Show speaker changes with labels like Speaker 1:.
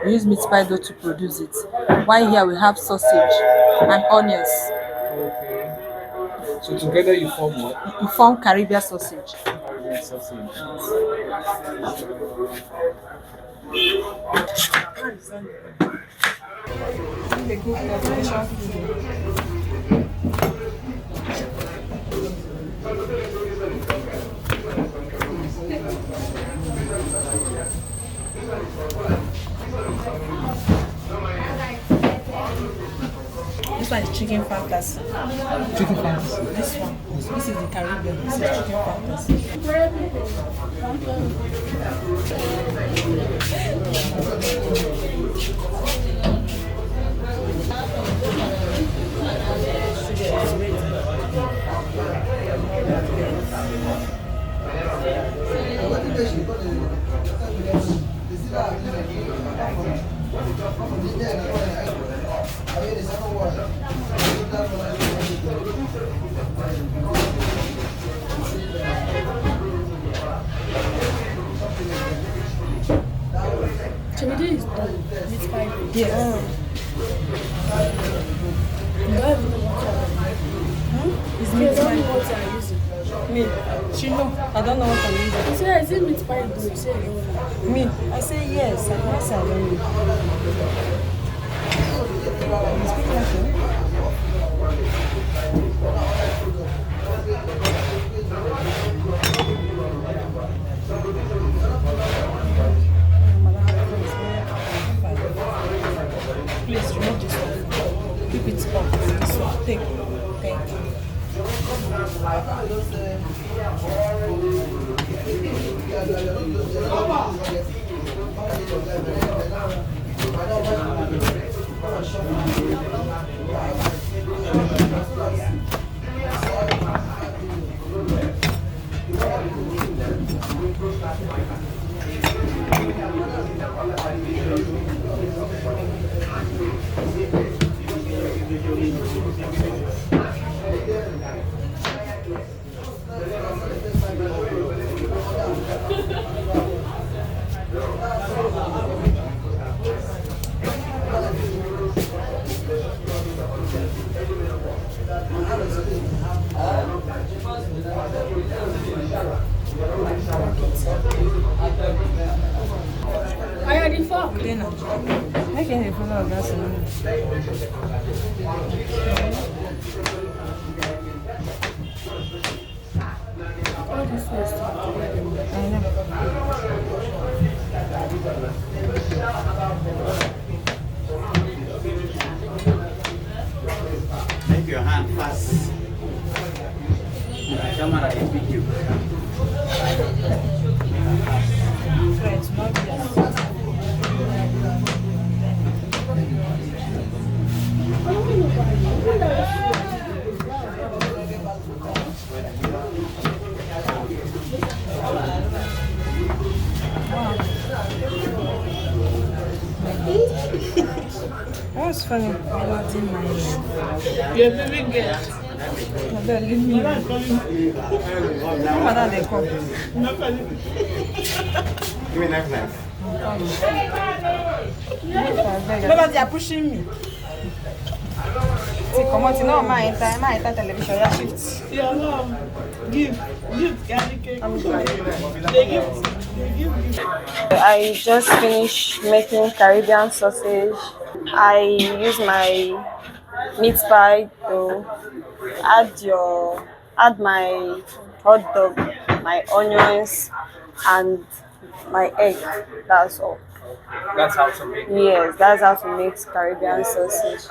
Speaker 1: We use meat pie dough to produce it. While here we have sausage and onions.
Speaker 2: Okay. So together you form what?
Speaker 1: You form Caribbean sausage.
Speaker 2: Caribbean sausage.
Speaker 1: This one is chicken fantasy.
Speaker 2: Chicken fantasy.
Speaker 1: This one. This is the Caribbean. This is chicken fantasy.
Speaker 3: Chimidi is done. Meat pie dough.
Speaker 1: Yes.
Speaker 3: You don't even know what
Speaker 1: It's
Speaker 3: you
Speaker 1: meat
Speaker 3: don't know
Speaker 1: pie.
Speaker 3: what you are using.
Speaker 1: Me. She know. I don't know what I'm using.
Speaker 3: You say, is it meat pie dough? You say, you don't know.
Speaker 1: Me. I say yes. I can say I don't know. You speak Russian? Please remove this one. Keep it up. This one. Take. Thank you.
Speaker 3: I had the fork.
Speaker 1: Then I'm making a follow of that.
Speaker 3: All this was
Speaker 1: I know.
Speaker 4: Make your hand fast. The camera is with you.
Speaker 1: Friends, not yes. What's funny? What's in my head?
Speaker 3: You're a baby girl.
Speaker 1: I better leave me. What are they called?
Speaker 4: Give me knife.
Speaker 1: Baba, they are pushing me. See, come on, no, my entire television, yeah, shift.
Speaker 3: Your mom. Give candy cake.
Speaker 1: I'm sorry.
Speaker 3: They give.
Speaker 1: I just finished making Caribbean sausage. I use my meat pie to add my hot dog, my onions, and my egg. That's all.
Speaker 2: That's how to make it.
Speaker 1: Yes, that's how to make Caribbean sausage.